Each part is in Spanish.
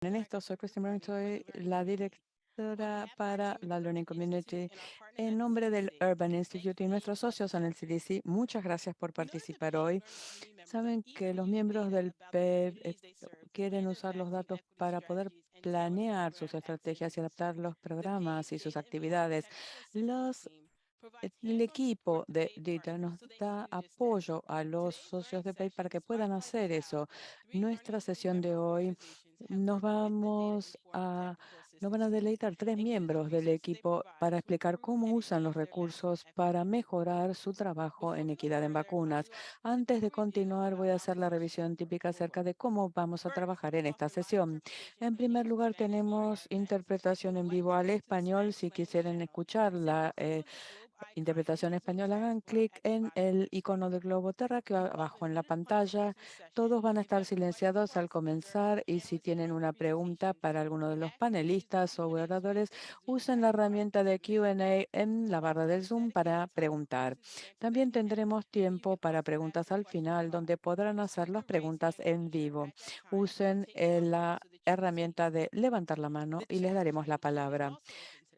En esto, soy Kristen Brown, soy la directora para la Learning Community en nombre del Urban Institute y nuestros socios en el CDC. Muchas gracias por participar hoy. Saben que los miembros del PEB quieren usar los datos para poder planear sus estrategias y adaptar los programas y sus actividades. El equipo de DITA nos da apoyo a los socios de PEI para que puedan hacer eso. Nuestra sesión de hoy nos vamos a, nos van a deleitar tres miembros del equipo para explicar cómo usan los recursos para mejorar su trabajo en equidad en vacunas. Antes de continuar, voy a hacer la revisión típica acerca de cómo vamos a trabajar en esta sesión. En primer lugar, tenemos interpretación en vivo al español. Si quisieran escucharla, interpretación española, hagan clic en el icono del globo terráqueo abajo en la pantalla. Todos van a estar silenciados al comenzar y si tienen una pregunta para alguno de los panelistas o oradores, usen la herramienta de Q&A en la barra del Zoom para preguntar. También tendremos tiempo para preguntas al final, donde podrán hacer las preguntas en vivo. Usen la herramienta de levantar la mano y les daremos la palabra.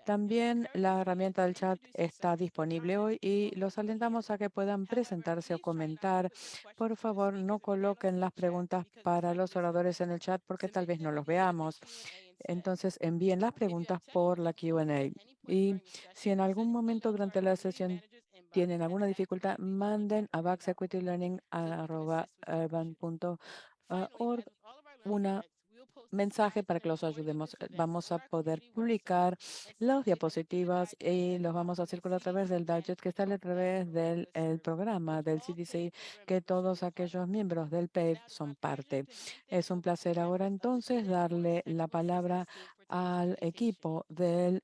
También la herramienta del chat está disponible hoy y los alentamos a que puedan presentarse o comentar. Por favor, no coloquen las preguntas para los oradores en el chat porque tal vez no los veamos. Entonces, envíen las preguntas por la Q&A. Y si en algún momento durante la sesión tienen alguna dificultad, manden a vaxequitylearning@urban.org una mensaje para que los ayudemos. Vamos a poder publicar las diapositivas y los vamos a circular a través del digest que sale a través del el programa del CDC, que todos aquellos miembros del PAVE son parte. Es un placer ahora entonces darle la palabra al equipo del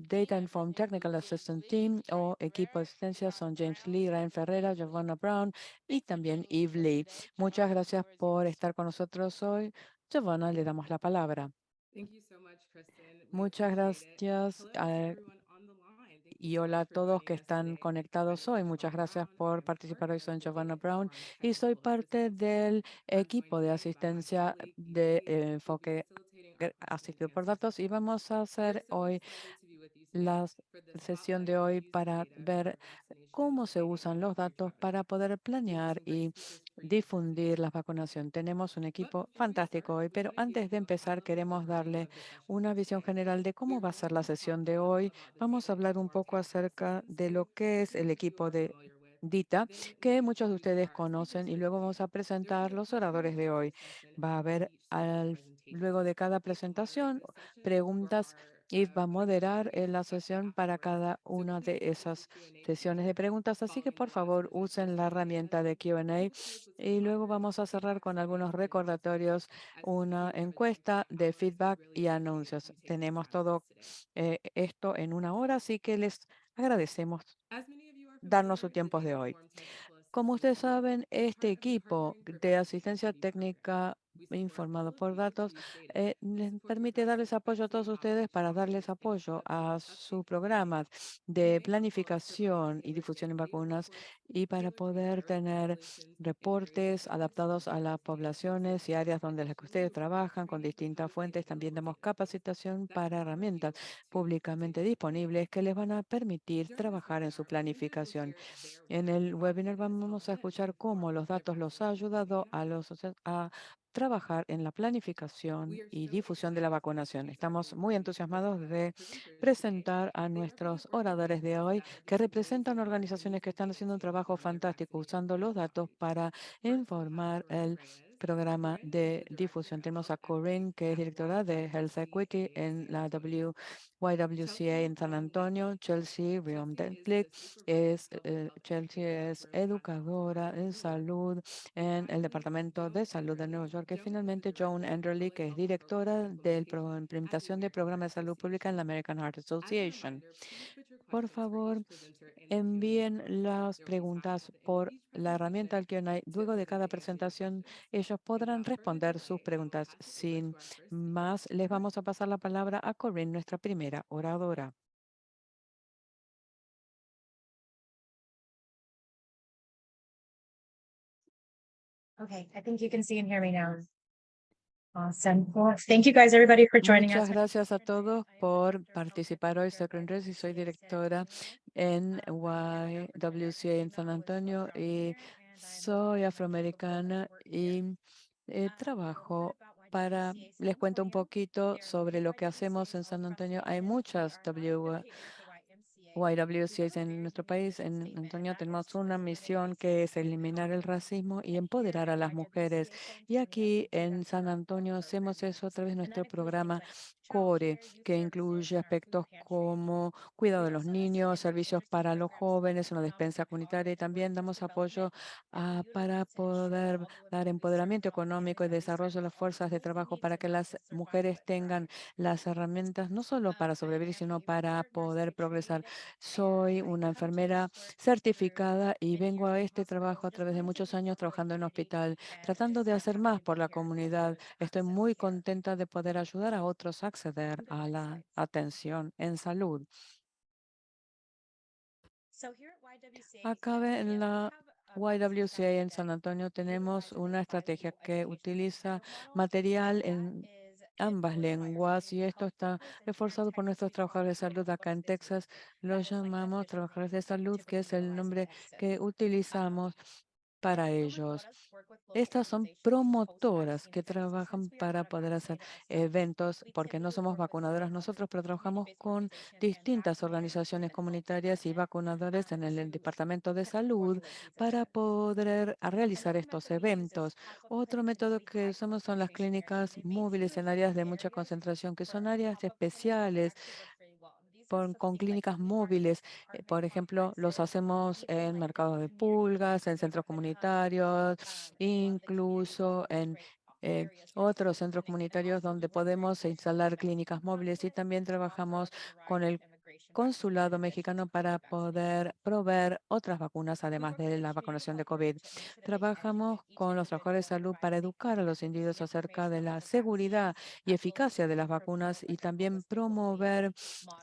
Data Informed Technical Assistant Team o equipo de asistencia. Son James Lee, Ryan Ferreira, Giovanna Brown y también Eve Lee. Muchas gracias por estar con nosotros hoy. Giovanna, le damos la palabra. Thank you so much, Kristen. We Muchas appreciate it. gracias Hello to everyone on the line. Thank you y so hola much a for todos que joining us están today. My conectados name is hoy. Muchas Giovanna gracias Brown. I por am participar part hoy. of Soy the Giovanna Data Brown Informed y soy Technical parte Assistance Team. del I'm joined equipo de today by my asistencia colleague Eve de Lee, who will be enfoque facilitating our question and asistido por answer datos y session. vamos a We're hacer so hoy excited to be with you today la for the sesión spotlight de on hoy using para data ver for vaccination cómo se planning usan and los country datos para preparation. poder We have planear some great y speakers for you today. difundir la vacunación. Tenemos un But equipo before we fantástico start, hoy, we pero want to give antes de you a empezar high-level queremos overview darle of the session una for visión today. general de cómo We're va a ser going la to talk sesión a de little hoy. about the Vamos a Data hablar un Informed poco Technical acerca Assistance de Team, lo que es which el many of you equipo are de familiar with. DITA, Then we'll que muchos de introduce ustedes our speakers conocen, y for luego today. vamos a There will presentar be a los question and oradores de answer hoy. session Va a after haber each speaker's luego presentation. de cada Eve will moderate presentación the session for preguntas our y va a members moderar joining us la especially sesión para afterwards. cada So una de please use the esas Q&A sesiones de feature preguntas. Así que following the por last favor presenters usen la during the herramienta de session. Q&A We'll close with some y luego reminders vamos a and cerrar feedback con surveys algunos for the announcements. recordatorios, As many of una you have been thinking encuesta about de how this is feedback really y appreciated anuncios. you taking the Tenemos time with us todo today. esto en una hora, así que les agradecemos As many of you are darnos su familiar, the tiempo de Data hoy. Informed Technical Como Assistance ustedes Team saben, is este part of the equipo Partnering for de Vaccine asistencia Equity program. técnica We support informado all of por you to datos use data to les support your permite darles apoyo a todos vaccine ustedes outreach para darles offerings and apoyo a su uptake programas planning. We de make our calls providing planificación y tailored difusión en data vacunas reports y para tailored for poder diverse tener populations in areas reportes such as adaptados a las diversity, poblaciones y inclusiveness, áreas donde las que ustedes equity, trabajan con training, and how distintas to create fuentes. También analytical damos data reports capacitación that can para provide herramientas you to take públicamente your planning. disponibles que les van a permitir During this trabajar en su webinar, presenters will planificación. share their En work el and how webinar data has helped vamos a them escuchar cómo inform los their datos los ha vaccination planning ayudado and a outreach. a trabajar en la We planificación are y so difusión de la excited to vacunación. introduce our Estamos muy important entusiasmados de presenters today. presentar a They represent nuestros oradores de organizations hoy that have que done representan amazing work in organizaciones que using están data haciendo un to trabajo inform their fantástico vaccination usando los planning and datos outreach. para First, we have informar Corinne el Reyes. programa Corinne is de the director difusión. Tenemos of a equity Corinne, que es at directora de Health Equity YWCA en San la Antonio. YWCA Chelsea en San Antonio. Netlick. Chelsea Riom Chelsea is the supervisor of public health Chelsea education es for Advent educadora Health en Newark. salud And en el finally, Departamento de Joan Salud de Nueva Enderle. York. Y Joan is the finalmente Joan director of Enderle, public que es health program directora de implementation at the implementación de American programas Heart de salud pública en la Association. American Heart As a Association. reminder, please put your Por questions for favor, each presenter in the Q&A envíen box. las There will be time at preguntas the end of por each la herramienta presentation del Q&A. Luego de for you cada to answer your presentación, questions. ellos podrán Without further responder sus delay, I will preguntas. pass it over Sin to our first speaker. más, les Corinne? vamos a pasar la palabra a Corinne, nuestra primera oradora. Okay, I think you can see and hear me now. Awesome. Well, thank you guys, everybody, for joining us. Muchas gracias a todos por participar hoy. Soy Corinne Reyes y soy directora en YWCA en San Antonio y soy afroamericana y trabajo para, les cuento un poquito sobre lo que hacemos en San Antonio. Hay muchas YWCA en nuestro país. En Antonio tenemos una misión que es eliminar el racismo y empoderar a las mujeres. Y aquí en San Antonio hacemos eso a través de nuestro programa CORE, que incluye aspectos como cuidado de los niños, servicios para los jóvenes, una despensa comunitaria y también damos apoyo para poder dar empoderamiento económico y desarrollo de las fuerzas de trabajo para que las mujeres tengan las herramientas no solo para sobrevivir, sino para poder progresar. Soy una enfermera certificada y vengo a este trabajo a través de muchos años trabajando en hospital, tratando de hacer más por la comunidad. Estoy muy contenta de poder ayudar a otros a acceder a la atención en salud. Acá en la YWCA en San Antonio tenemos una estrategia que utiliza material en ambas lenguas y esto está reforzado por nuestros trabajadores de salud acá en Texas. Los llamamos trabajadores de salud, que es el nombre que utilizamos para ellos. Estas son promotoras que trabajan para poder hacer eventos, porque no somos vacunadoras nosotros, pero trabajamos con distintas organizaciones comunitarias y vacunadores en el Departamento de Salud para poder realizar estos eventos. Otro método que usamos son las clínicas móviles en áreas de mucha concentración, que son áreas especiales con clínicas móviles. Por ejemplo, los hacemos en mercados de pulgas, en centros comunitarios, incluso en otros centros comunitarios donde podemos instalar clínicas móviles y también trabajamos con el consulado mexicano para poder proveer otras vacunas, además de la vacunación de COVID. Trabajamos con los trabajadores de salud para educar a los individuos acerca de la seguridad y eficacia de las vacunas y también promover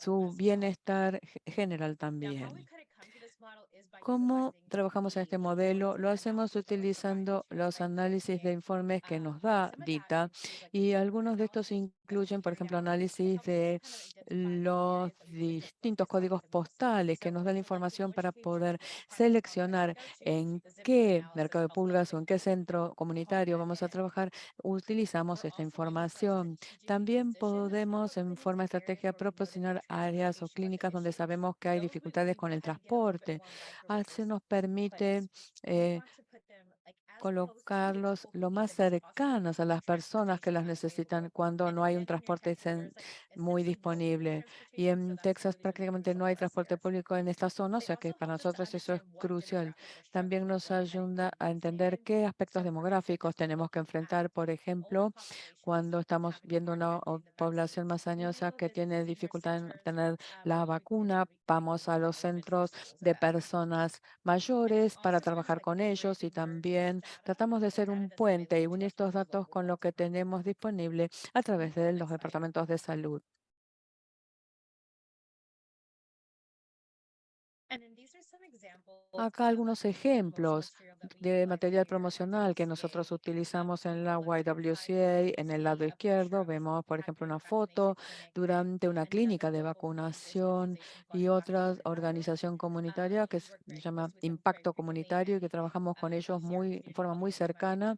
su bienestar general también. ¿Cómo trabajamos en este modelo? Lo hacemos utilizando los análisis de informes que nos da DITA y algunos de estos incluyen, por ejemplo, análisis de los distintos códigos postales que nos dan información para poder seleccionar en qué mercado de pulgas o en qué centro comunitario vamos a trabajar. Utilizamos esta información. También podemos, en forma de estrategia, proporcionar áreas o clínicas donde sabemos que hay dificultades con el transporte. Así nos permite colocarlos lo más cercanos a las personas que las necesitan cuando no hay un transporte muy disponible. Y en Texas prácticamente no hay transporte público en esta zona, o sea que para nosotros eso es crucial. También nos ayuda a entender qué aspectos demográficos tenemos que enfrentar, por ejemplo, cuando estamos viendo una población más añosa que tiene dificultad en obtener la vacuna, vamos a los centros de personas mayores para trabajar con ellos y también tratamos de ser un puente y unir estos datos con lo que tenemos disponible a través de los departamentos de salud. Acá algunos ejemplos de material promocional que nosotros utilizamos en la YWCA. En el lado izquierdo vemos, por ejemplo, una foto durante una clínica de vacunación y otra organización comunitaria que se llama Impacto Comunitario y que trabajamos con ellos de forma muy cercana.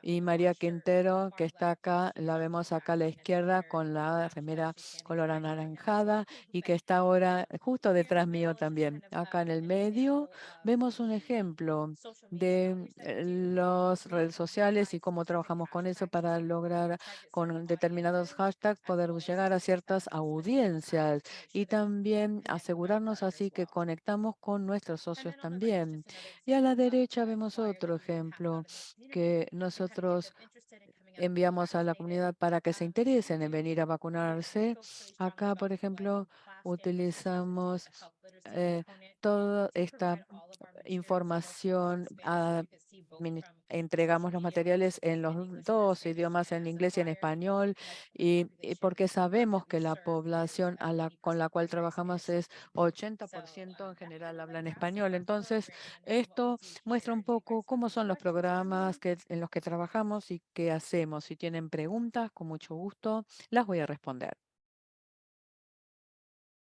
Y María Quintero, que está acá, la vemos acá a la izquierda con la remera color anaranjada y que está ahora justo detrás mío también. Acá en el medio vemos un ejemplo de las redes sociales y cómo trabajamos con eso para lograr con determinados hashtags poder llegar a ciertas audiencias y también asegurarnos así que conectamos con nuestros socios también. Y a la derecha vemos otro ejemplo que nosotros enviamos a la comunidad para que se interesen en venir a vacunarse. Acá, por ejemplo, utilizamos eh, toda esta información entregamos los materiales en los dos idiomas, en inglés y en español, y porque sabemos que la población con la cual trabajamos es 80% en general habla en español. Entonces, esto muestra un poco cómo son los programas en los que trabajamos y qué hacemos. Si tienen preguntas, con mucho gusto, las voy a responder.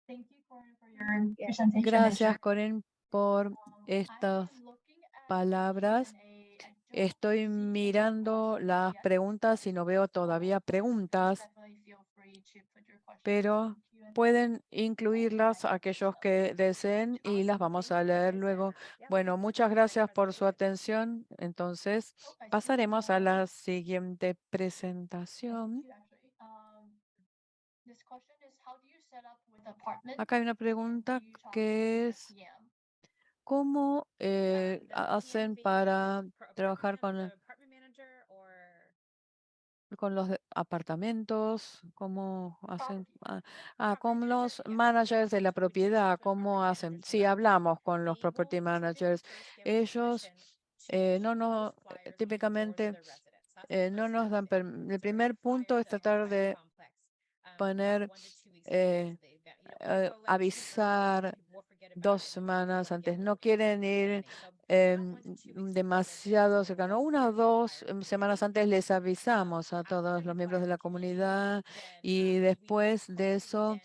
Thank you, Corin, for your presentation and Gracias, sharing. Coren, por I've estas been looking at palabras. Q&A. I don't Estoy see any mirando questions las yet. preguntas y no veo todavía preguntas, Definitely feel free to put your questions pero in Q&A. pueden incluirlas aquellos que deseen y las vamos a leer luego. Bueno, muchas gracias por su atención. Entonces, pasaremos a la siguiente presentación. This question is, how do you set up with apartment? Acá hay una pregunta que es, ¿cómo hacen para trabajar con los apartamentos? ¿Cómo hacen? Con los managers de la propiedad, ¿cómo hacen? Si hablamos con los property managers, ellos típicamente no nos dan el primer punto es tratar de poner, avisar 2 semanas antes. No quieren ir demasiado cercano. 1 o 2 semanas antes les avisamos a todos los miembros de la comunidad y después de eso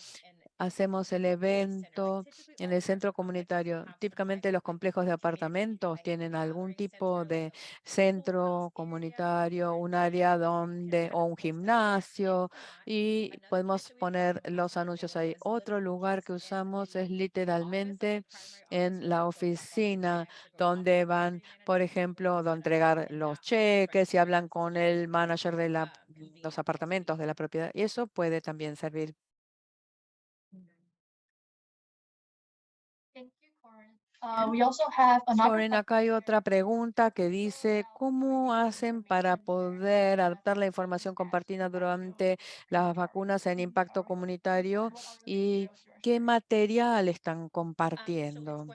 hacemos el evento en el centro comunitario. Típicamente los complejos de apartamentos tienen algún tipo de centro comunitario, un área o un gimnasio, y podemos poner los anuncios ahí. Otro lugar que usamos es literalmente en la oficina, donde van, por ejemplo, a entregar los cheques y hablan con el manager de los apartamentos de la propiedad. Y eso puede también servir. Thank you, Corin. We also have another Coren, acá hay otra pregunta que dice, ¿cómo hacen para poder adaptar la información compartida durante las vacunas en impacto comunitario y qué material están compartiendo?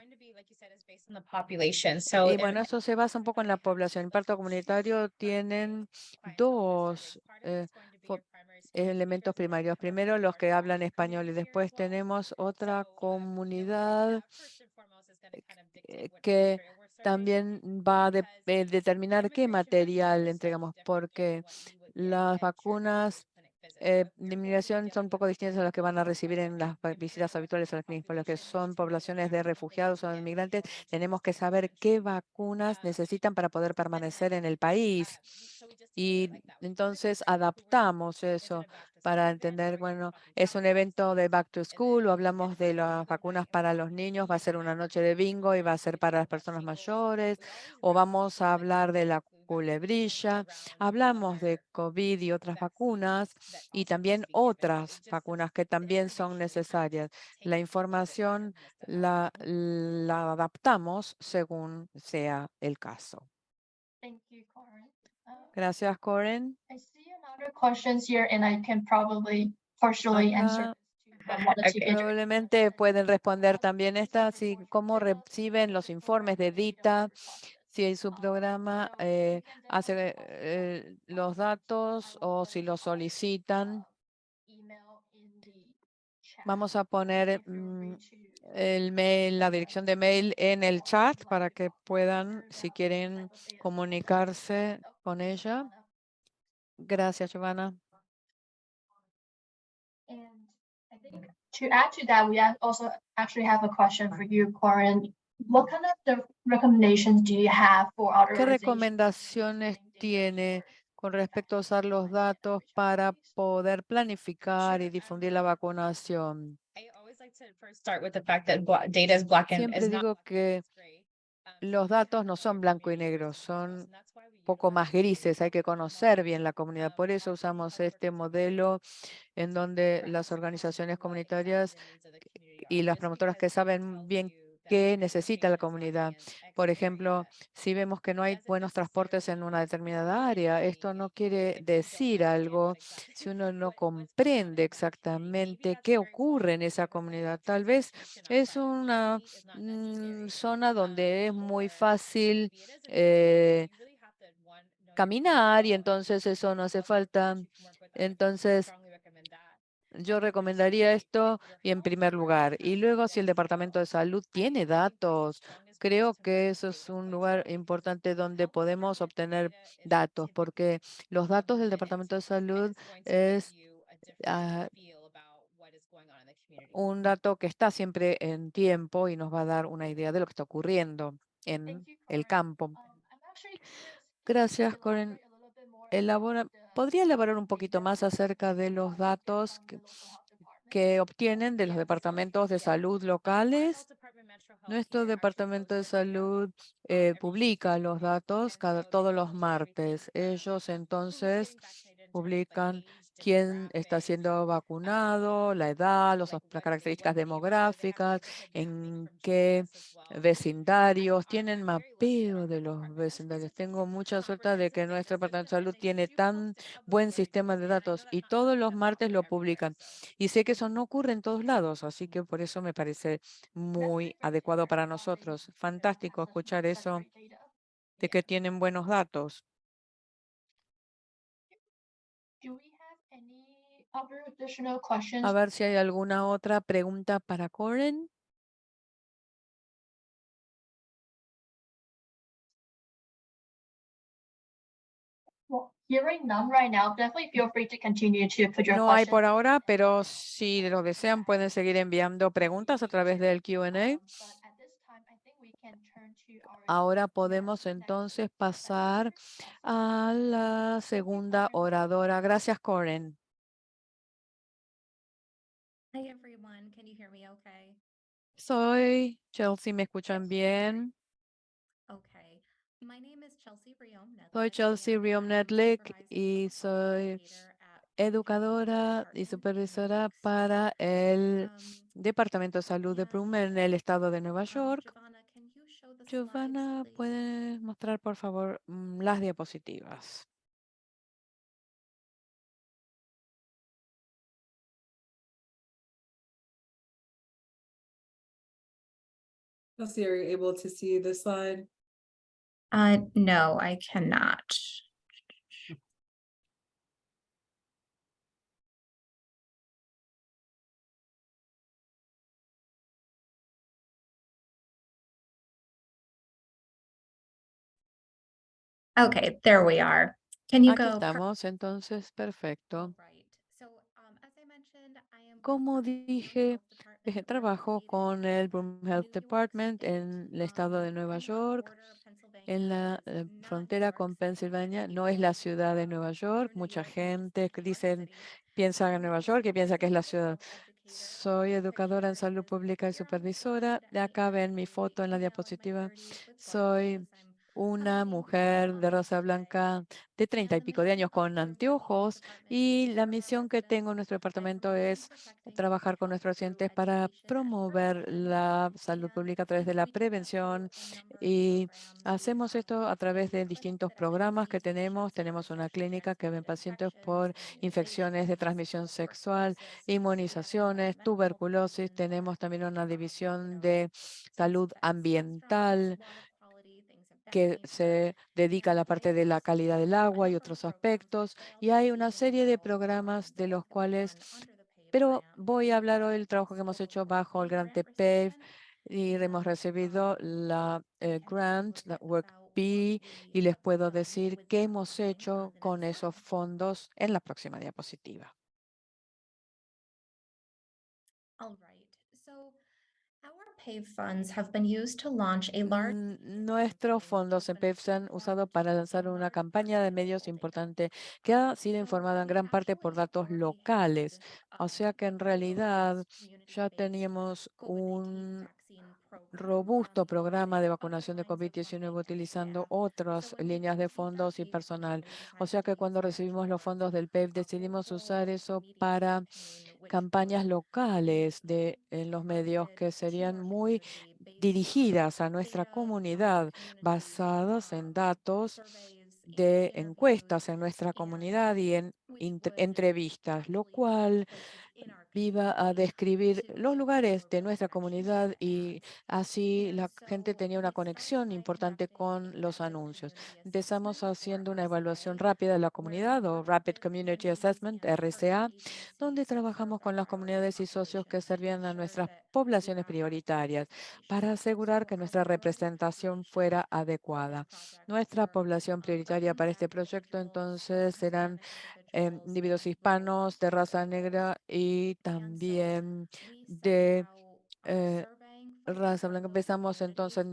Y bueno, eso se basa un poco en la población. Impacto comunitario tienen dos elementos primarios. Primero, los que hablan español y después tenemos otra comunidad que también va a determinar qué material entregamos, porque las vacunas de inmigración son un poco distintas a las que van a recibir en las visitas habituales a las clínicas. Por lo que son poblaciones de refugiados o inmigrantes, tenemos que saber qué vacunas necesitan para poder permanecer en el país. Y entonces adaptamos eso para entender, bueno, es un evento de Back to School o hablamos de las vacunas para los niños, va a ser una noche de bingo y va a ser para las personas mayores, o vamos a hablar de la culebrilla, hablamos de COVID y otras vacunas y también otras vacunas que también son necesarias. La información la adaptamos según sea el caso. Thank you, Corin. Gracias, Coren. I see another questions here, and I can probably partially answer Acá this too, but wanted to introduce probablemente pueden responder también esta, si cómo reciben los informes de DITA, si su programa hace los datos o si los solicitan. email in the chat. Vamos a poner Feel free to el mail, la dirección de mail en el chat para que puedan, si quieren, comunicarse con ella. Gracias, Giovanna. And I think to add to that, we also actually have a question for you, Corin. What kind of recommendations do you have for ¿Qué authorization? recomendaciones tiene con respecto a usar los datos para poder planificar y difundir la vacunación? Siempre digo que los datos no son blanco y negro, son un poco más grises. Hay que conocer bien la comunidad. Por eso usamos este modelo en donde las organizaciones comunitarias y las promotoras que saben bien que necesita la comunidad. Por ejemplo, si vemos que no hay buenos transportes en una determinada área, esto no quiere decir algo si uno no comprende exactamente qué ocurre en esa comunidad. Tal vez es una zona donde es muy fácil caminar y entonces eso no hace falta. Entonces, yo recomendaría esto y en primer lugar. Y luego, si el Departamento de Salud tiene datos, creo que eso es un lugar importante donde podemos obtener datos, porque los datos del Departamento de Salud es ah, un dato que está siempre en tiempo y nos va a dar una idea de lo que está ocurriendo Thank en you, el Corinne. campo. I'm actually curious if you could Gracias, Coren. elaborate a little bit more about ¿Podría the elaborar un poquito information más acerca de los you get datos from the local health departments? que obtienen de los departamentos de salud locales? Nuestro departamento de salud publica los datos todos los martes. Ellos entonces publican quién está siendo vacunado, la edad, las características demográficas, en qué vecindarios, tienen mapeo de los vecindarios. Tengo mucha suerte de que nuestro departamento de salud tiene tan buen sistema de datos y todos los martes lo publican. Y sé que eso no ocurre en todos lados, así que por eso me parece That's muy really great to adecuado hear para that you nosotros. have Fantástico escuchar such eso great data. de que tienen buenos datos. Do we have any other additional A questions? ver si hay alguna otra pregunta para Coren. Well, hearing none right now, definitely feel free to continue to put your No hay questions. por ahora, pero si lo desean pueden seguir enviando preguntas a través del Q&A. But at this time, I think we can turn to our Ahora podemos next entonces speaker. pasar a la segunda oradora. Gracias, Coren. Hi everyone, can you hear me okay? Soy Chelsea, ¿me escuchan bien? Okay. My name is Chelsea Riom Soy Nedlick, Chelsea and Riom I'm Nedlick supervising y public health soy educator at Broome Health educadora y Department in New supervisora York para State. el Um, Departamento de Salud de and Broome en el estado de Nueva York. Giovanna, can you show the slides, Giovanna, please? ¿puedes mostrar, por favor, las diapositivas? Chelsea, are you able to see the slide? No, I cannot. Okay, there we are. Can you Aquí go? estamos, entonces, perfecto. Right. So, as I mentioned, I am with Como Broome dije, Health Department. We're trabajo located con el in Broome Health New York Department State, en el estado de Nueva kind of on the York, border of en Pennsylvania. la It's not New frontera York con City. Pensilvania. Some No es la people ciudad de Nueva York. consider New Mucha York to just gente be New York dicen, City. piensa en I'm Nueva York y also piensa que es a la public ciudad. health educator at Soy this educadora en picture salud is pública y here on the supervisora. slide. De I acá ven am mi a foto en la female in my diapositiva. 30s with Soy glasses. I'm una coming here mujer de on raza today. blanca de 30 y And the pico de mission años of con Broome Health anteojos Department is to y la serve our misión que tengo en residents nuestro by departamento promoting, es protecting public trabajar con health nuestros through pacientes para education and promover prevention. la salud And pública a través de la we do that through prevención a number of y programs. We hacemos have esto a través a de clinic distintos that actually programas que sees tenemos. patients for Tenemos una sexually clínica que ven transmitted pacientes infections, por infecciones de immunizations, transmisión sexual, tuberculosis. We have an inmunizaciones, environmental health tuberculosis. division that Tenemos también una you división know, de salud inspects drugs, ambiental water quality, things of that que nature. se dedica a la And parte we de la also calidad del have a agua y number of otros programs, aspectos. but I Y also hay una speak serie de about programas the de los work that we've cuales, done under the PAVE pero grant. voy a hablar hoy del trabajo que hemos So hecho bajo el PAVE grant grant de PAVE recipient, y hemos and recibido la I can tell you a grant, little la bit Work about what P, y we les have puedo done decir with qué that hemos funding on hecho the con next esos slide. fondos en la próxima diapositiva. All right. So our PAVE funds have been used to launch a large Nuestros fondos en PEP se han usado para lanzar una campaña de medios importante que ha sido informada en gran parte por datos locales. O sea que en realidad ya teníamos un robusto programa de vacunación de COVID-19 utilizando otras líneas de fondos y personal. O sea que cuando recibimos los fondos del PEP decidimos usar eso para campañas locales en los medios que serían muy dirigidas a nuestra comunidad, basadas en datos de encuestas en nuestra comunidad y en entrevistas, lo cual iba a describir los lugares de nuestra comunidad y así la gente tenía una conexión importante con los anuncios. Empezamos haciendo una evaluación rápida de la comunidad o Rapid Community Assessment, RCA, donde trabajamos con las comunidades y socios que servían a nuestras poblaciones prioritarias para asegurar que nuestra representación fuera adecuada. Nuestra población prioritaria para este proyecto entonces eran individuos hispanos de raza negra y también de eh, raza blanca. Empezamos entonces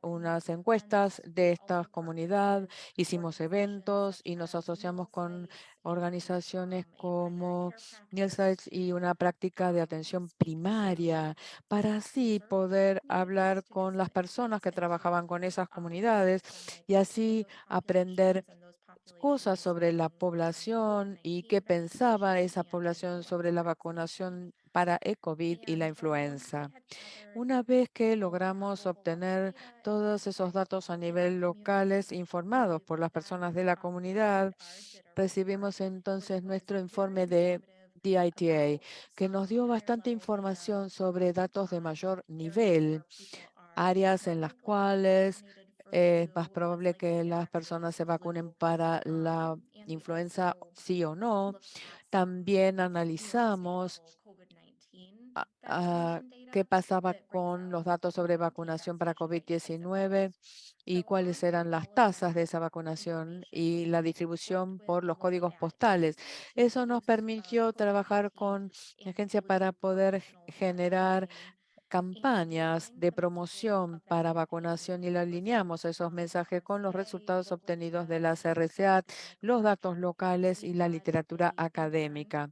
unas encuestas de esta comunidad, hicimos eventos y nos asociamos con organizaciones como Nielsen y una práctica de atención primaria para así poder hablar con las personas que trabajaban con esas comunidades y así aprender cosas sobre la población y qué pensaba esa población sobre la vacunación para el COVID y la influenza. Una vez que logramos obtener todos esos datos a nivel locales informados por las personas de la comunidad, recibimos entonces nuestro informe de DITA, que nos dio bastante información sobre datos de mayor nivel, áreas en las cuales es más probable que las personas se vacunen para la influenza, sí o no. También analizamos qué pasaba con los datos sobre vacunación para COVID-19 y cuáles eran las tasas de esa vacunación y la distribución por los códigos postales. Eso nos permitió trabajar con la agencia para poder generar campañas de promoción para vacunación y le alineamos esos mensajes con los resultados obtenidos de las RCA, los datos locales y la literatura académica.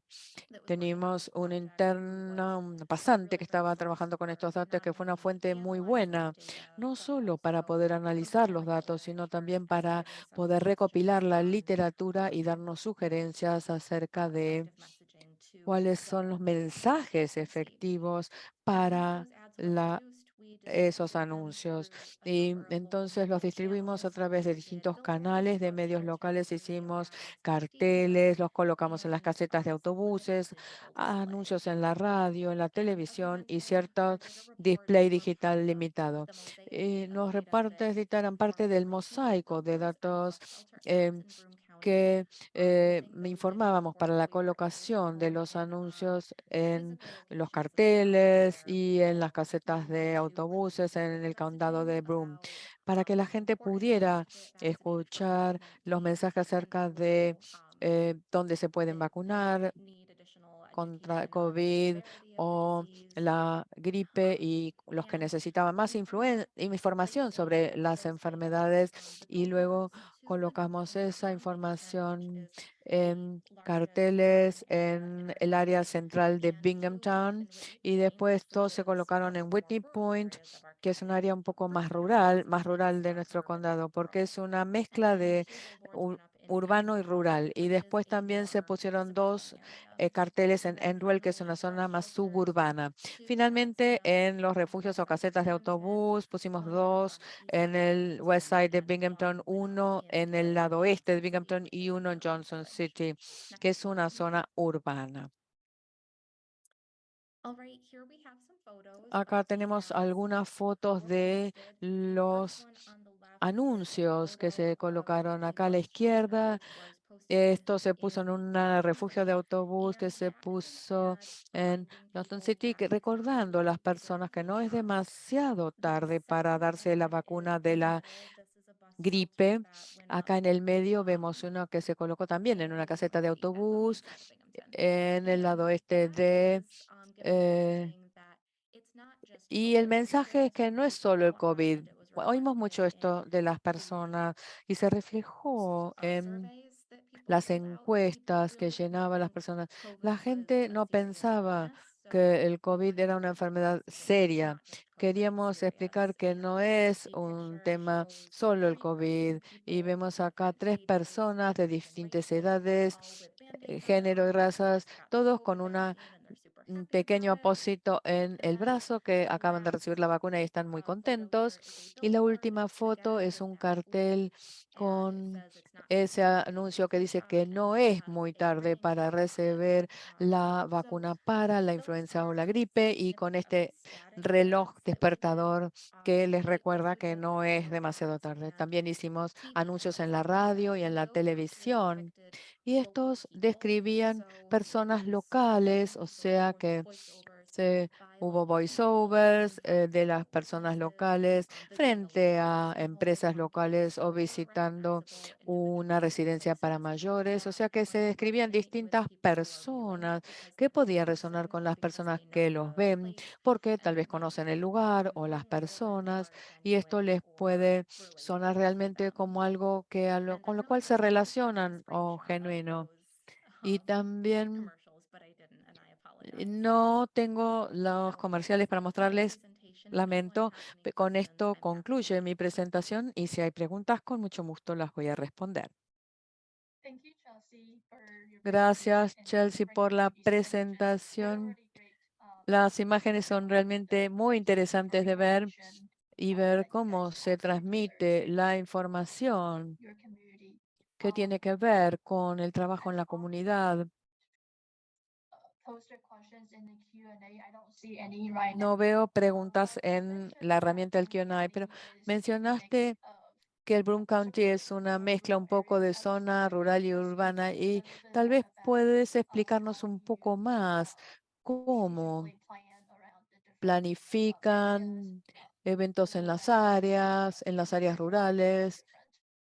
Teníamos un interno, un pasante que estaba trabajando con estos datos, que fue una fuente muy buena, no solo para poder analizar los datos, sino también para poder recopilar la literatura y darnos sugerencias acerca de cuáles son los mensajes efectivos para esos anuncios. Y entonces los distribuimos a través de distintos canales de medios locales. Hicimos carteles, los colocamos en las casetas de autobuses, anuncios en la radio, en la televisión y cierto display digital limitado. Los repartes eran parte del mosaico de datos que me informábamos para la colocación de los anuncios en los carteles y en las casetas de autobuses en el condado de Broome, para que la gente pudiera escuchar los mensajes acerca de dónde se pueden vacunar contra COVID o la gripe y los que necesitaban más información sobre las enfermedades y luego colocamos esa información en carteles en el área central de Binghamton y después todos se colocaron en Whitney Point, que es un área un poco más rural de nuestro condado, porque es una mezcla de urbano y rural. Y después también se pusieron dos carteles en Endwell, que es una zona más suburbana. Finalmente, en los refugios o casetas de autobús, pusimos dos en el west side de Binghamton, uno en el lado oeste de Binghamton y uno en Johnson City, que es una zona urbana. Acá tenemos algunas fotos de los anuncios que se colocaron acá a la izquierda. Esto se puso en un refugio de autobús que se puso en Johnson City, recordando a las personas que no es demasiado tarde para darse la vacuna de la gripe. Acá en el medio vemos uno que se colocó también en una caseta de autobús en el lado este de eh, y el mensaje es que no es solo el COVID. Oímos mucho esto de las personas y se reflejó en las encuestas que llenaban las personas. La gente no pensaba que el COVID era una enfermedad seria. Queríamos explicar que no es un tema solo el COVID. Y vemos acá tres personas de distintas edades, género y razas, todos con una un pequeño apósito en el brazo que acaban de recibir la vacuna y están muy contentos. Y la última foto es un cartel con ese anuncio que dice que no es muy tarde para recibir la vacuna para la influenza o la gripe, y con este reloj despertador que les recuerda que no es demasiado tarde. También hicimos anuncios en la radio y en la televisión, y estos describían personas locales, o sea que hubo voiceovers de las personas locales frente a empresas locales o visitando una residencia para mayores, o sea que se describían distintas personas que podían resonar con las personas que los ven, porque tal vez conocen el lugar o las personas, y esto les puede sonar realmente como algo que con lo cual se relacionan o genuino. Y también no tengo los comerciales para mostrarles, lamento. Con esto concluye mi presentación, y si hay preguntas, con mucho gusto las voy a responder. Thank you, Chelsea, for your Gracias, presentation and Chelsea, great por la information. We had a presentación. really great, Las imágenes son of realmente muy interesantes de ver information, y that ver you cómo guys se offer transmite la información your community. que tiene que ver con el trabajo en la comunidad. Post your questions in the Q&A. I don't see any right now. No veo preguntas en la herramienta del Q&A, pero mencionaste que el Broome County es una mezcla un poco de zona rural y urbana, y tal vez puedes explicarnos un poco más cómo planifican eventos en las áreas rurales,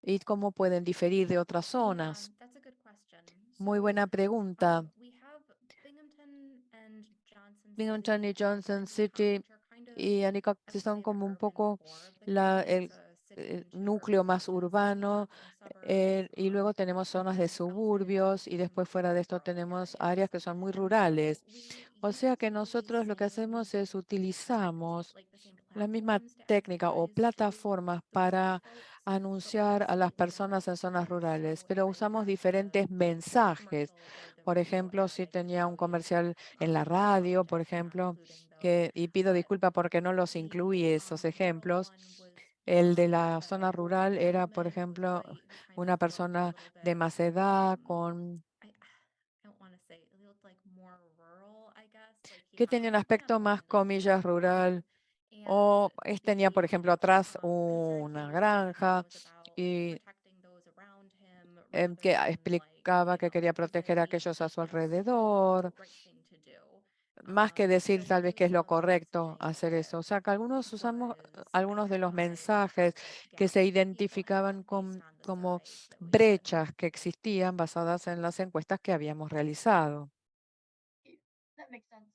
y cómo pueden diferir de otras zonas. That's a good question. Muy buena pregunta. We have Binghamton and Johnson Binghamton y City, Johnson City which are kind of, y Anicock I would son say, the como un urban poco core of the county. el It's a city and two núcleo urban más areas, urbano, and suburbs. y luego tenemos zonas de suburbios, y después fuera de esto tenemos áreas que son muy rurales. O sea que nosotros lo que hacemos es utilizamos la misma técnica o plataformas para anunciar a las personas en zonas rurales, pero usamos diferentes mensajes. Por ejemplo, si tenía un comercial en la radio, por ejemplo, y pido disculpa porque no los incluí esos ejemplos. El de la zona rural era, por ejemplo, una persona de más edad que tenía un aspecto más, comillas, rural, o tenía, por ejemplo, atrás una granja, y que explicaba que quería proteger a aquellos a su alrededor, más que decir tal vez que es lo correcto hacer eso. O sea, que algunos usamos algunos de los mensajes que se identificaban como brechas que existían basadas en las encuestas que habíamos realizado. That makes sense.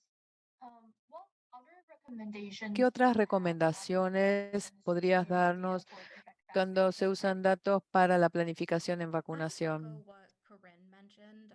What other recommendations ¿Qué do otras you have about recomendaciones recommendations podrías to data darnos for effect cuando se usan datos para la planificación en I would echo vacunación? what Corinne mentioned.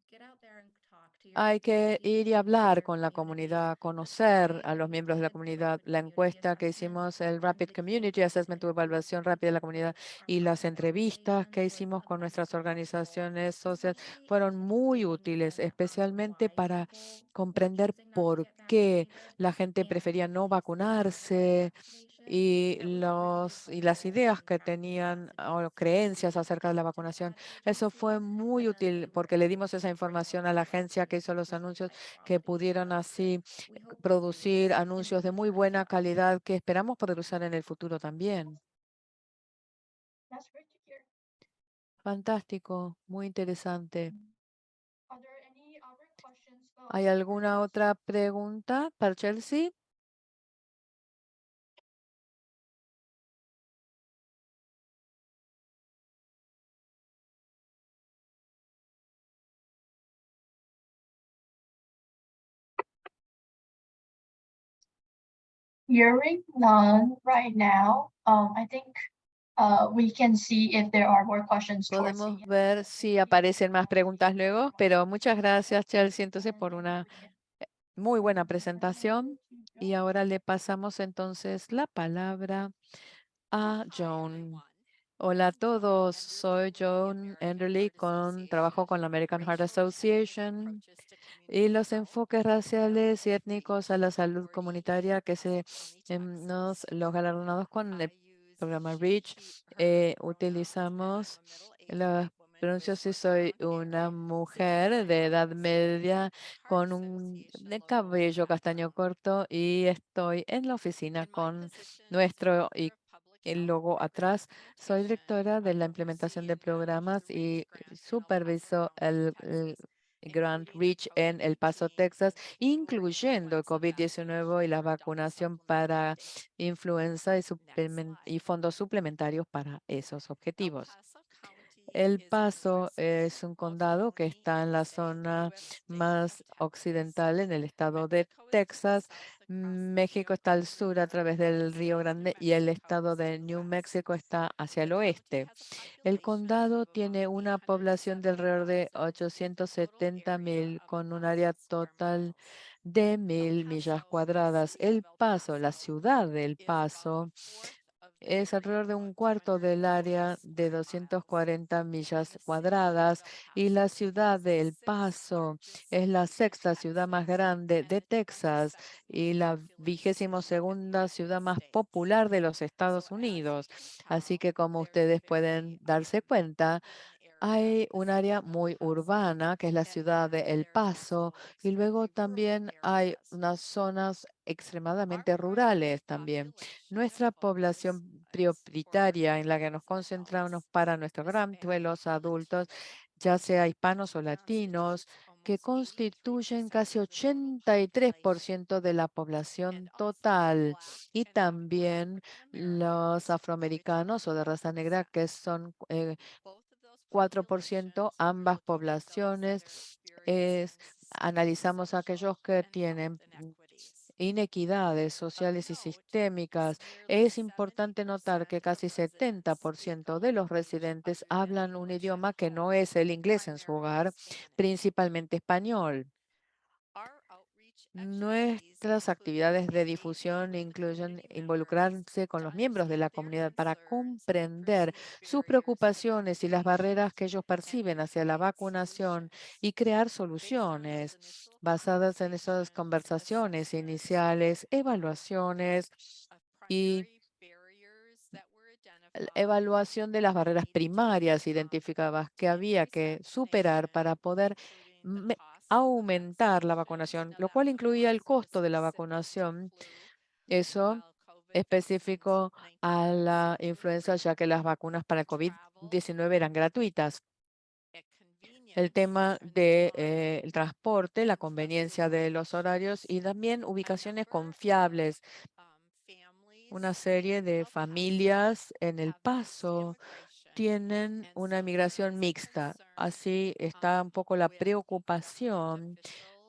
Get out there and talk to your Hay que community, ir y talk to hablar your con la community, comunidad, conocer especially a if los we miembros de la did the comunidad. rapid La community encuesta que assessment hicimos, el and Rapid the Community campaigns Assessment that o we evaluación rápida de la comunidad, our y las partner entrevistas que organizations hicimos with con nuestras wonderful people, organizaciones sociales especially fueron if we muy did útiles, listen especialmente why para people were comprender choosing not to por get qué vaccinated la gente and prefería the no basis behind vacunarse, vaccination. y That was really las helpful ideas in que tracking tenían o vaccinations as creencias we acerca de la talked to the vacunación. ad Eso agency. fue muy And then they útil were porque le able dimos esa to bring información those a la agencia que forward hizo los with the anuncios, right que quality. pudieron así We hope to producir use in the anuncios de muy future as buena well. calidad que esperamos poder usar en el futuro también. That's great to hear. Fantástico, muy interesante. Are there any other questions for ¿Hay our alguna Coreans? otra pregunta para Chelsea? Hearing none right now. I think we can see if there are more questions towards the Podemos end. ver si aparecen más preguntas luego, pero muchas gracias, Chelsea, entonces, por una muy buena presentación. Y ahora le pasamos entonces la palabra a Joan. Hola a todos, soy Joan Enderly, trabajo con la American Heart Association y los enfoques raciales y étnicos a la salud comunitaria que los galardonados con el programa REACH. Utilizamos la pronuncio si soy una mujer de edad media con de cabello castaño corto y estoy en la oficina con nuestro y el logo atrás. Soy directora de la implementación de programas y superviso el Grant Reach en El Paso, Texas, incluyendo el COVID-19 y la vacunación para influenza y fondos suplementarios para esos objetivos. El Paso es un condado que está en la zona más occidental en el estado de Texas. México está al sur a través del Río Grande y el estado de New Mexico está hacia el oeste. El condado tiene una población de alrededor de 870,000 con un área total de 1,000 millas cuadradas. El Paso, la ciudad del Paso, es alrededor de un cuarto del área de 240 millas cuadradas y la ciudad de El Paso es la sexta ciudad más grande de Texas y la 22ª ciudad más popular de los Estados Unidos. Así que como ustedes pueden darse cuenta, hay un área muy urbana, que es la ciudad de El Paso, y luego también hay unas zonas extremadamente rurales también. Nuestra población prioritaria en la que nos concentramos para nuestro gran de los adultos, ya sea hispanos o latinos, que constituyen casi 83% de la población total, y también los afroamericanos o de raza negra, que son 4%. Ambas poblaciones analizamos a aquellos que tienen inequidades sociales y sistémicas. Es importante notar que casi 70% de los residentes hablan un idioma que no es el inglés en su hogar, principalmente español. Nuestras actividades de difusión incluyen involucrarse con los miembros de la comunidad para comprender sus preocupaciones y las barreras que ellos perciben hacia la vacunación y crear soluciones basadas en esas conversaciones iniciales, evaluaciones y la evaluación de las barreras primarias identificadas que había que superar para poder me- aumentar la vacunación, lo cual incluía el costo de la vacunación. Eso específico a la influenza, ya que las vacunas para el COVID-19 eran gratuitas. El tema del transporte, la conveniencia de los horarios y también ubicaciones confiables. Una serie de familias en El Paso tienen una migración mixta. Así está un poco la preocupación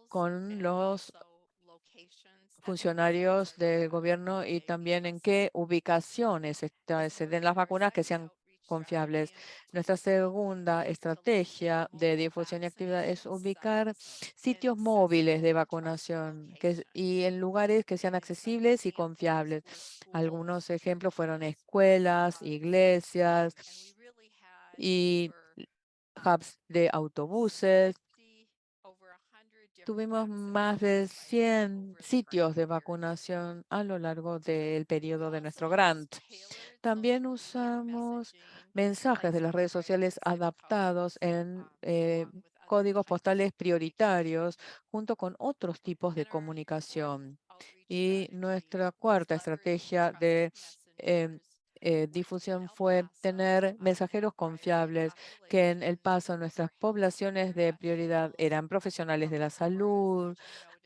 con los funcionarios del gobierno y también en qué ubicaciones se den las vacunas que sean confiables. Nuestra segunda estrategia de difusión y actividad es ubicar sitios móviles de vacunación y en lugares que sean accesibles y confiables. Algunos ejemplos fueron escuelas, iglesias y hubs de autobuses. Tuvimos más de 100 sitios de vacunación a lo largo del periodo de nuestro grant. También usamos mensajes de las redes sociales adaptados en códigos postales prioritarios junto con otros tipos de comunicación. Y nuestra cuarta estrategia de em, difusión fue tener mensajeros confiables que en El Paso nuestras poblaciones de prioridad eran profesionales de la salud,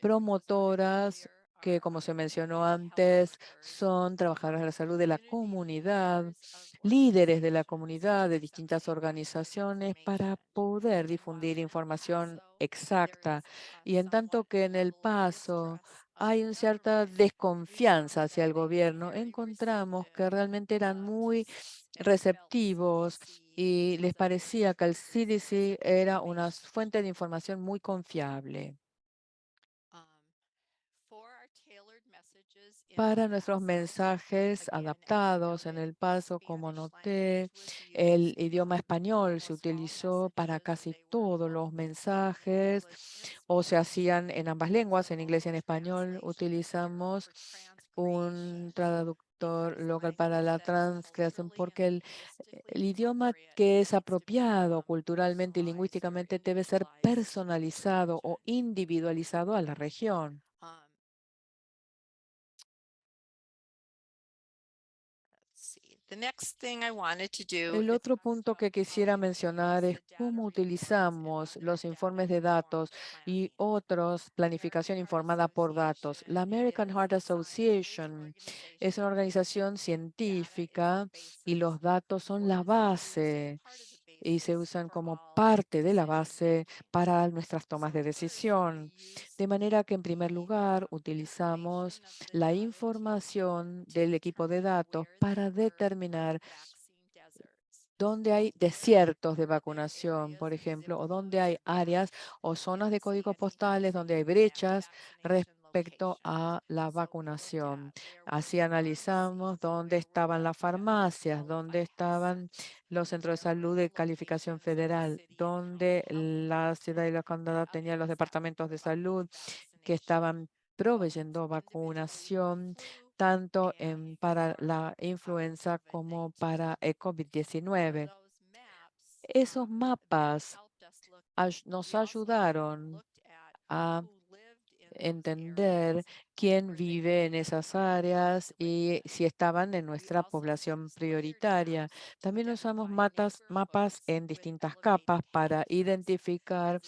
promotoras, que como se mencionó antes, son trabajadores de la salud de la comunidad, líderes de la comunidad de distintas organizaciones para poder difundir información exacta. Y en tanto que en El Paso hay una cierta desconfianza hacia el gobierno, encontramos que realmente eran muy receptivos y les parecía que el CDC era una fuente de información muy confiable. para nuestros mensajes adaptados en El Paso, como noté, el idioma español se utilizó para casi todos los mensajes o se hacían en ambas lenguas, en inglés y en español. Utilizamos un traductor local para la transcreación porque el idioma que es apropiado culturalmente y lingüísticamente debe ser personalizado o individualizado a la región. El otro punto que quisiera mencionar es cómo utilizamos los informes de datos y otros, planificación informada por datos. La American Heart Association es una organización científica y los datos son la base y se usan como parte de la base para nuestras tomas de decisión. De manera que, en primer lugar, utilizamos la información del equipo de datos para determinar dónde hay desiertos de vacunación, por ejemplo, o dónde hay áreas o zonas de códigos postales donde hay brechas respecto a la vacunación. Así analizamos dónde estaban las farmacias, dónde estaban los centros de salud de calificación federal, dónde la ciudad y los condados tenían los departamentos de salud que estaban proveyendo vacunación tanto para la influenza como para el COVID-19. Esos mapas nos ayudaron a entender quién vive en esas áreas y si estaban en nuestra población prioritaria. También usamos mapas en distintas capas para identificar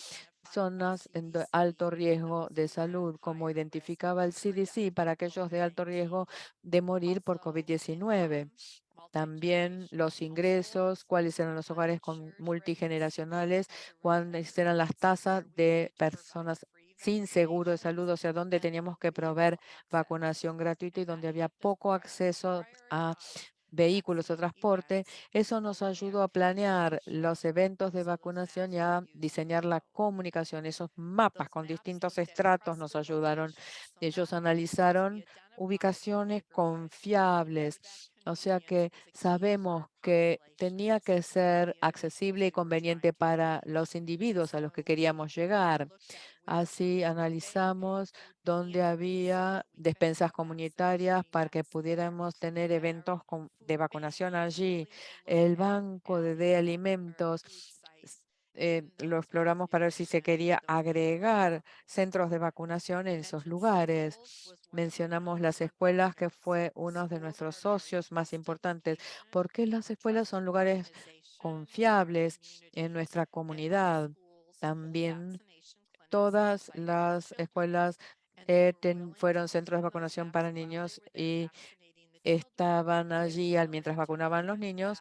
zonas de alto riesgo de salud, como identificaba el CDC para aquellos de alto riesgo de morir por COVID-19. También los ingresos, cuáles eran los hogares multigeneracionales, cuáles eran las tasas de personas sin seguro de salud, o sea, donde teníamos que proveer vacunación gratuita y donde había poco acceso a vehículos o transporte. Eso nos ayudó a planear los eventos de vacunación y a diseñar la comunicación. Esos mapas con distintos estratos nos ayudaron. Ellos analizaron ubicaciones confiables, o sea que sabemos que tenía que ser accesible y conveniente para los individuos a los que queríamos llegar. Así analizamos dónde había despensas comunitarias para que pudiéramos tener eventos de vacunación allí. El banco de alimentos lo exploramos para ver si se quería agregar centros de vacunación en esos lugares. Mencionamos las escuelas, que fue uno de nuestros socios más importantes, porque las escuelas son lugares confiables en nuestra comunidad. También todas las escuelas fueron centros de vacunación para niños y estaban allí mientras vacunaban los niños,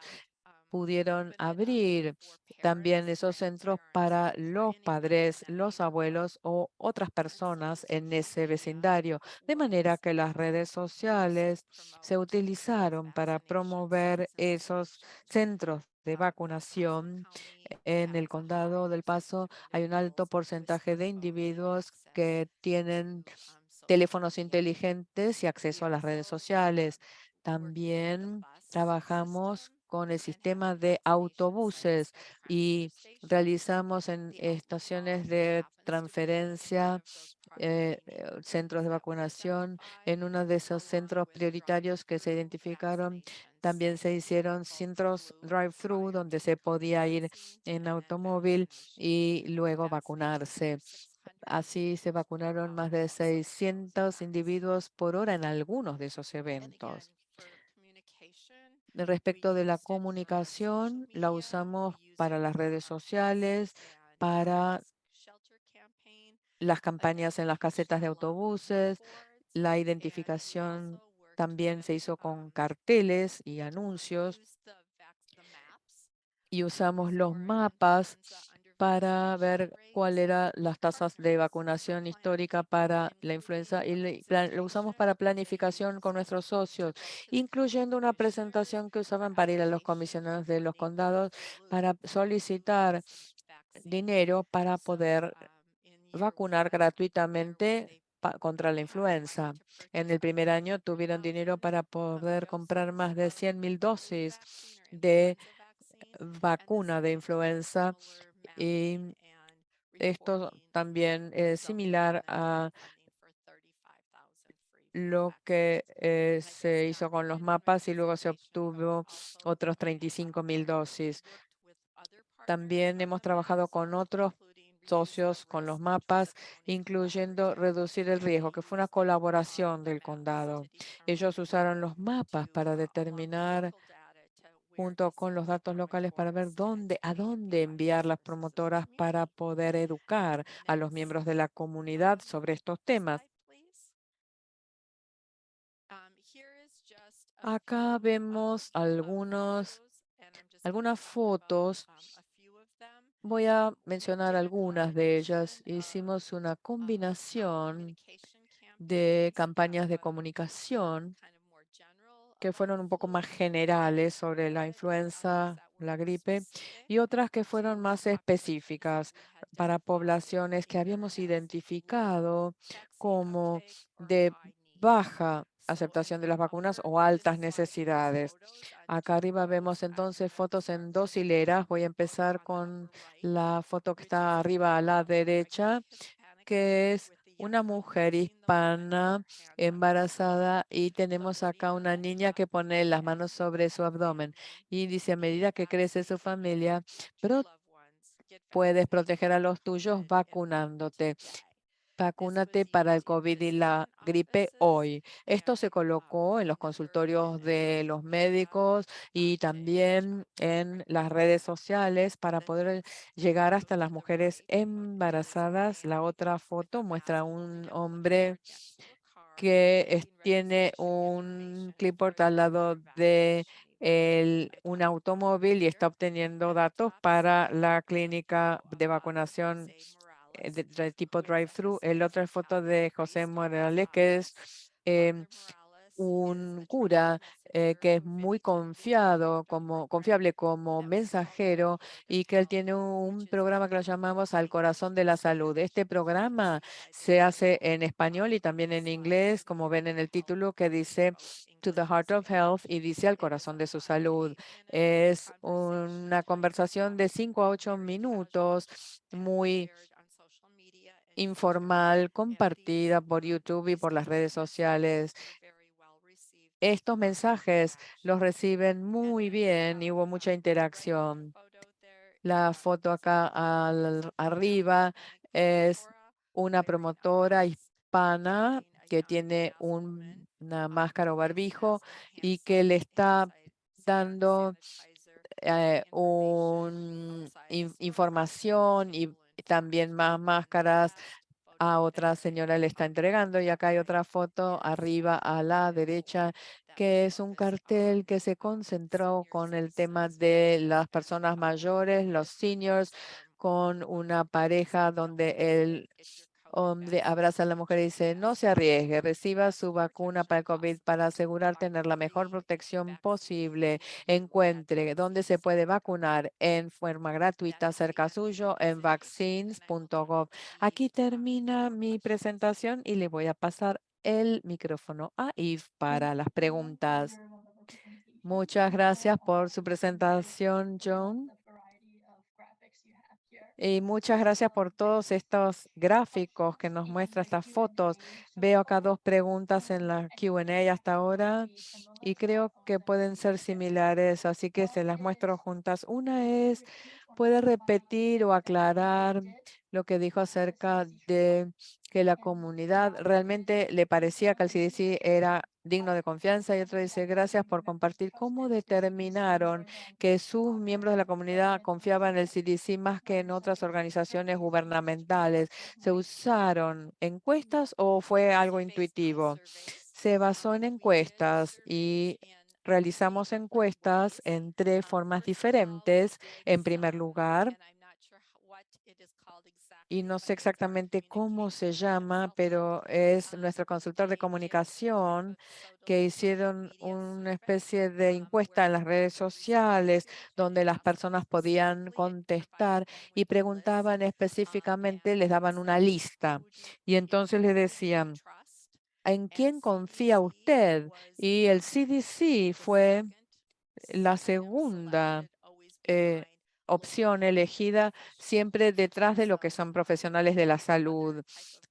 pudieron abrir también esos centros para los padres, los abuelos o otras personas en ese vecindario, de manera que las redes sociales se utilizaron para promover esos centros de vacunación. En el condado del Paso hay un alto porcentaje de individuos que tienen teléfonos inteligentes y acceso a las redes sociales. También trabajamos con el sistema de autobuses y realizamos en estaciones de transferencia, centros de vacunación. En uno de esos centros prioritarios que se identificaron, también se hicieron centros drive-thru donde se podía ir en automóvil y luego vacunarse. Así se vacunaron más de 600 individuos por hora en algunos de esos eventos. Respecto de la comunicación, la usamos para las redes sociales, para las campañas en las casetas de autobuses, la identificación también se hizo con carteles y anuncios y usamos los mapas para ver cuál eran las tasas de vacunación histórica para la influenza y lo usamos para planificación con nuestros socios, incluyendo una presentación que usaban para ir a los comisionados de los condados para solicitar dinero para poder vacunar gratuitamente contra la influenza. En el primer año tuvieron dinero para poder comprar más de 100.000 dosis de vacuna de influenza, y esto también es similar a lo que se hizo con los mapas, y luego se obtuvo otros 35.000 dosis. También hemos trabajado con otros socios con los mapas, incluyendo reducir el riesgo, que fue una colaboración del condado. Ellos usaron los mapas para determinar, junto con los datos locales, para ver a dónde enviar las promotoras para poder educar a los miembros de la comunidad sobre estos temas. Acá vemos algunas fotos. Voy a mencionar algunas de ellas. Hicimos una combinación de campañas de comunicación que fueron un poco más generales sobre la influenza, la gripe, y otras que fueron más específicas para poblaciones que habíamos identificado como de baja aceptación de las vacunas o altas necesidades. Acá arriba vemos entonces fotos en 2 hileras. Voy a empezar con la foto que está arriba a la derecha, que es una mujer hispana embarazada, y tenemos acá una niña que pone las manos sobre su abdomen y dice: a medida que crece su familia, pero puedes proteger a los tuyos vacunándote. Vacúnate para el COVID y la gripe hoy. Esto se colocó en los consultorios de los médicos y también en las redes sociales para poder llegar hasta las mujeres embarazadas. La otra foto muestra a un hombre que tiene un clipboard al lado de un automóvil y está obteniendo datos para la clínica de vacunación de tipo drive-thru. El otro es foto de José Morales, que es un cura que es muy confiable como mensajero, y que él tiene un programa que lo llamamos Al Corazón de la Salud. Este programa se hace en español y también en inglés, como ven en el título, que dice To the Heart of Health, y dice Al Corazón de su Salud. Es una conversación de 5 a 8 minutos, muy informal, compartida por YouTube y por las redes sociales. Estos mensajes los reciben muy bien y hubo mucha interacción. La foto acá arriba es una promotora hispana que tiene una máscara o barbijo y que le está dando información y también más máscaras a otra señora le está entregando. Y acá hay otra foto arriba a la derecha, que es un cartel que se concentró con el tema de las personas mayores, los seniors, con una pareja donde el hombre abraza a la mujer y dice: no se arriesgue, reciba su vacuna para el COVID para asegurar tener la mejor protección posible. Encuentre dónde se puede vacunar en forma gratuita cerca suyo en vaccines.gov. Aquí termina mi presentación y le voy a pasar el micrófono a Yves para las preguntas. Muchas gracias por su presentación, John. Y muchas gracias por todos estos gráficos que nos muestran estas fotos. Veo acá 2 preguntas en la Q&A hasta ahora y creo que pueden ser similares, así que se las muestro juntas. Una es: ¿puede repetir o aclarar lo que dijo acerca de que la comunidad realmente le parecía que el CDC era digno de confianza? Y otro dice: gracias por compartir. ¿Cómo determinaron que sus miembros de la comunidad confiaban en el CDC más que en otras organizaciones gubernamentales? ¿Se usaron encuestas o fue algo intuitivo? Se basó en encuestas y realizamos encuestas en 3 formas diferentes. En primer lugar, y no sé exactamente cómo se llama, pero es nuestro consultor de comunicación, que hicieron una especie de encuesta en las redes sociales donde las personas podían contestar y preguntaban específicamente, les daban una lista y entonces les decían, ¿en quién confía usted? Y el CDC fue la segunda eh, opción elegida, siempre detrás de lo que son profesionales de la salud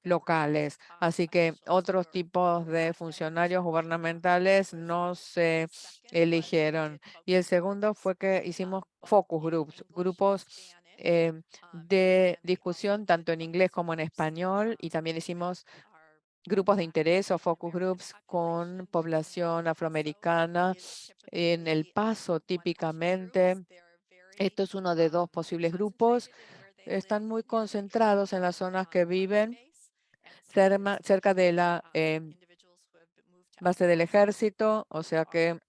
locales. Así que otros tipos de funcionarios gubernamentales no se eligieron. Y el segundo fue que hicimos focus groups, grupos de discusión tanto en inglés como en español, y también hicimos grupos de interés o focus groups con población afroamericana. En El Paso, típicamente, esto es uno de dos posibles grupos. Están muy concentrados en las zonas que viven cerca de la base del ejército, o sea que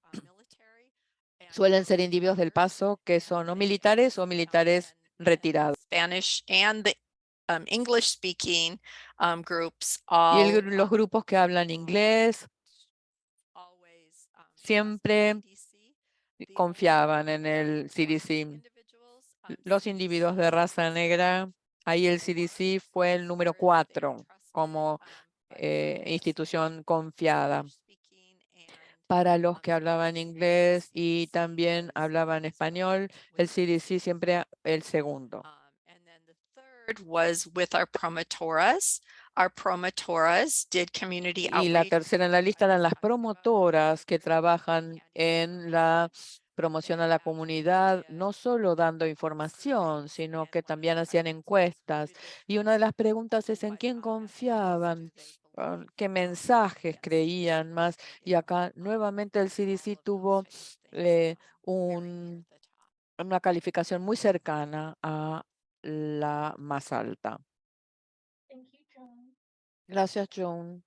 suelen ser individuos del Paso que son o militares retirados. Spanish and the English speaking groups Y all los grupos que hablan inglés always trust siempre CDC. confiaban en el CDC. Los individuos de raza negra, ahí el CDC fue el número 4 como institución confiada. Para los que hablaban inglés y también hablaban español, el CDC siempre el segundo. And then the third was with our promotoras. Our promotoras did community Y la outreach. tercera en la lista eran las promotoras que trabajan en la promoción a la comunidad, no solo dando información, sino que también hacían encuestas. Y una de las preguntas es en quién confiaban, qué mensajes creían más. Y acá nuevamente el CDC tuvo una calificación muy cercana a la más alta. Thank you, Joan. Gracias, Joan.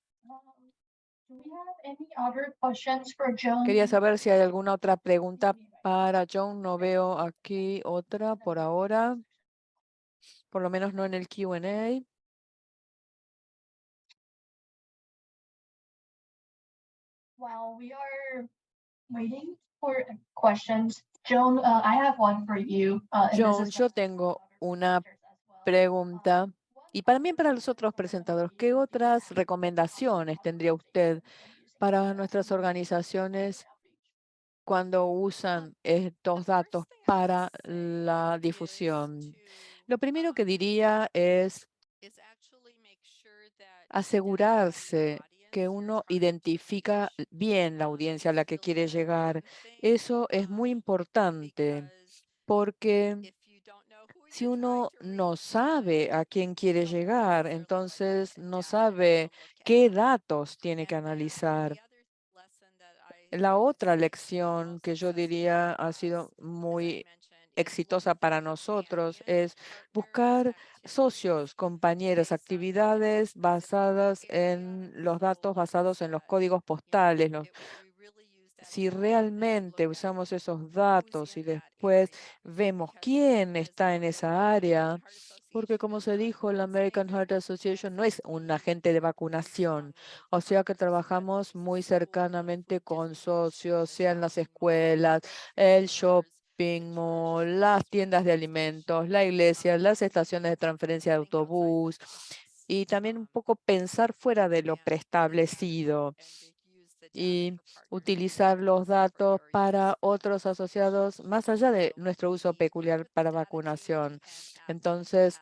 Do we have any other questions for Joan? Quería saber si hay alguna otra pregunta para Joan. No veo aquí otra por ahora, por lo menos no en el Q&A. While we are waiting for questions, Joan, I have one for you. And this Joan, is yo for tengo other una presenters as well. pregunta y también para los otros presentadores. ¿Qué otras recomendaciones tendría usted para nuestras organizaciones cuando usan estos datos para la difusión? Lo primero que diría es asegurarse que uno identifica bien la audiencia a la que quiere llegar. Eso es muy importante porque si uno no sabe a quién quiere llegar, entonces no sabe qué datos tiene que analizar. La otra lección que yo diría ha sido muy exitosa para nosotros es buscar socios, compañeros, actividades basadas en los datos, basados en los códigos postales. Si realmente usamos esos datos y después vemos quién está en esa área, porque como se dijo, la American Heart Association no es un agente de vacunación, o sea que trabajamos muy cercanamente con socios, sea en las escuelas, el shopping mall, las tiendas de alimentos, la iglesia, las estaciones de transferencia de autobús, y también un poco pensar fuera de lo preestablecido y utilizar los datos para otros asociados más allá de nuestro uso peculiar para vacunación. Entonces,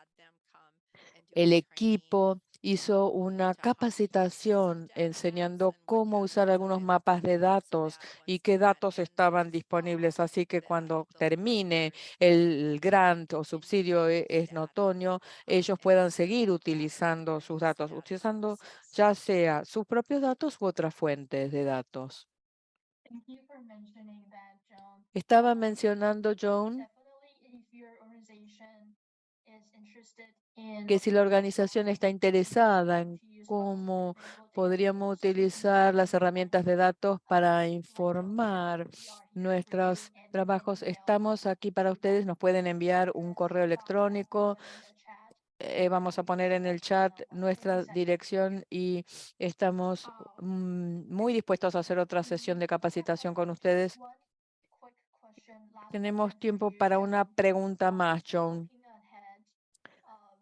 el equipo hizo una capacitación enseñando cómo usar algunos mapas de datos y qué datos estaban disponibles. Así que cuando termine el grant o subsidio en otoño, ellos puedan seguir utilizando sus datos, utilizando ya sea sus propios datos u otras fuentes de datos. Thank you for mentioning that, Joan. Estaba mencionando, Joan, Definitely, if your organization is interested in que si la organización está interesada en cómo podríamos utilizar las herramientas de datos para informar nuestros trabajos, estamos aquí para ustedes. Nos pueden enviar un correo electrónico vamos a poner en el chat nuestra dirección y estamos muy dispuestos a hacer otra sesión de capacitación con ustedes. Tenemos tiempo para una pregunta más, John.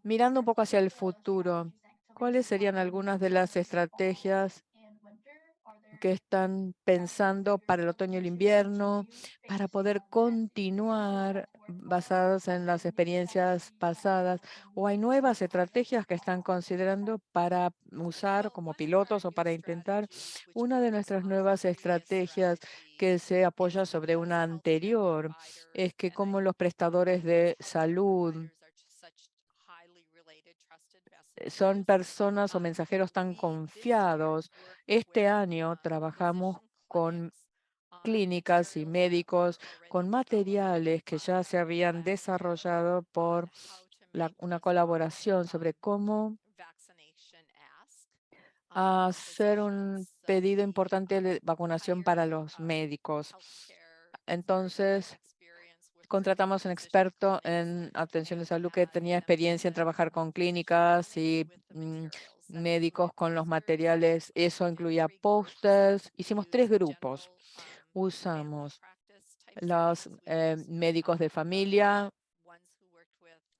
Mirando un poco hacia el futuro, ¿cuáles serían algunas de las estrategias que están pensando para el otoño y el invierno, para poder continuar basadas en las experiencias pasadas? ¿O hay nuevas estrategias que están considerando para usar como pilotos o para intentar? Una de nuestras nuevas estrategias que se apoya sobre una anterior es que como los prestadores de salud son personas o mensajeros tan confiados. Este año trabajamos con clínicas y médicos con materiales que ya se habían desarrollado por una colaboración sobre cómo hacer un pedido importante de vacunación para los médicos. Entonces, contratamos un experto en atención de salud que tenía experiencia en trabajar con clínicas y médicos con los materiales. Eso incluía pósters. Hicimos 3 grupos. Usamos los médicos de familia,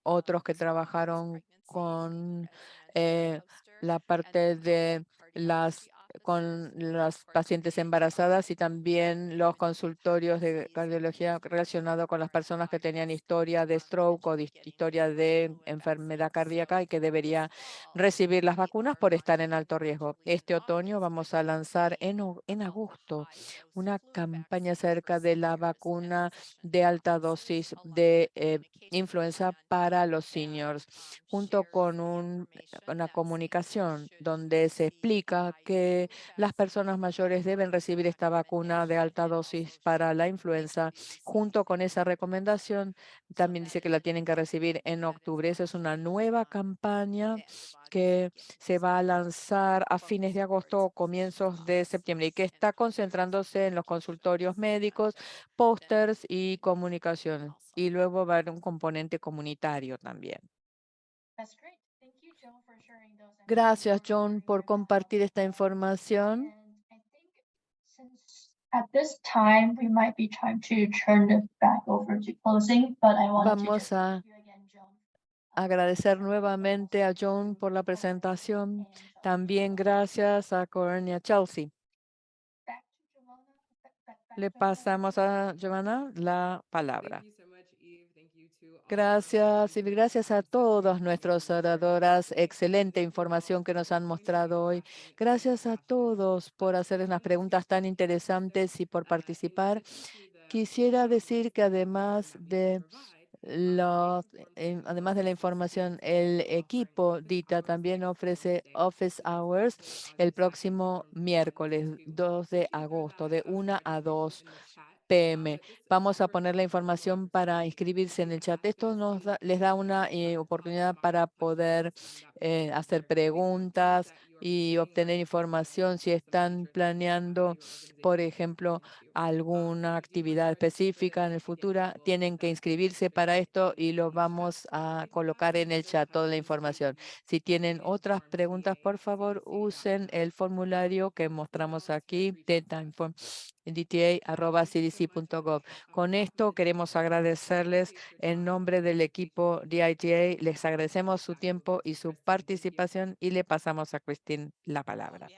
otros que trabajaron con la parte de con las pacientes embarazadas y también los consultorios de cardiología relacionados con las personas que tenían historia de stroke o historia de enfermedad cardíaca y que debería recibir las vacunas por estar en alto riesgo. Este otoño vamos a lanzar en agosto una campaña acerca de la vacuna de alta dosis de influenza para los seniors, junto con una comunicación donde se explica que las personas mayores deben recibir esta vacuna de alta dosis para la influenza. Junto con esa recomendación, también dice que la tienen que recibir en octubre. Esa es una nueva campaña que se va a lanzar a fines de agosto o comienzos de septiembre y que está concentrándose en los consultorios médicos, pósters y comunicación. Y luego va a haber un componente comunitario también. Gracias, John, por compartir esta información. At this time, we might be trying to turn it back over to closing, but I wanted to Vamos just a thank you again, Joan. agradecer nuevamente a John por la presentación. También gracias a Corinne y a Chelsea. Back to Giovanna. Back Le to Giovanna. pasamos a Giovanna la palabra. Thank you so much, Eve. Thank you to all of our Gracias, y presenters. gracias a So todos great nuestros to share oradoras. today. Excelente Thank you all información que for nos han asking mostrado hoy. passionate Gracias a questions. todos por hacer unas preguntas tan interesantes y por participar. In addition to the Quisiera decir que information además that we de provide, además de la información, el equipo DITA también ofrece Office Hours el próximo miércoles 2 de agosto, de 1 a 2 p.m. Vamos a poner la información para inscribirse en el chat. Esto les da una oportunidad para poder hacer preguntas y obtener información si están planeando, por ejemplo, alguna actividad específica en el futuro. Tienen que inscribirse para esto y lo vamos a colocar en el chat toda la información. Si tienen otras preguntas, por favor, usen el formulario que mostramos aquí de dta@cdc.gov. Con esto queremos agradecerles en nombre del equipo DITA. Les agradecemos su tiempo y su participación y le pasamos a Christine la palabra.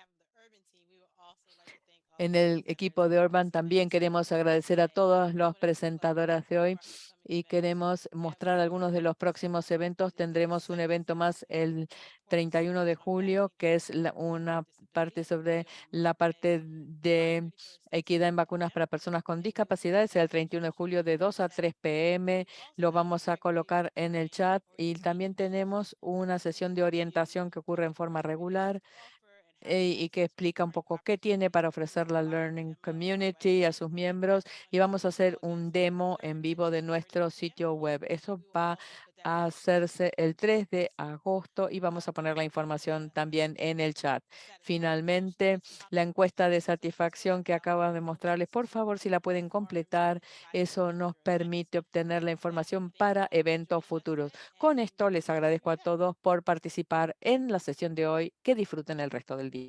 En el equipo de Urban también queremos agradecer a todas las presentadoras de hoy y queremos mostrar algunos de los próximos eventos. Tendremos un evento más el 31 de julio, que es una parte sobre la parte de equidad en vacunas para personas con discapacidades, el 31 de julio de 2 a 3 p.m. Lo vamos a colocar en el chat y también tenemos una sesión de orientación que ocurre en forma regular y que explica un poco qué tiene para ofrecer la Learning Community a sus miembros y vamos a hacer un demo en vivo de nuestro sitio web. Eso va a hacerse el 3 de agosto y vamos a poner la información también en el chat. Finalmente, la encuesta de satisfacción que acabo de mostrarles, por favor, si la pueden completar, eso nos permite obtener la información para eventos futuros. Con esto les agradezco a todos por participar en la sesión de hoy. Que disfruten el resto del día.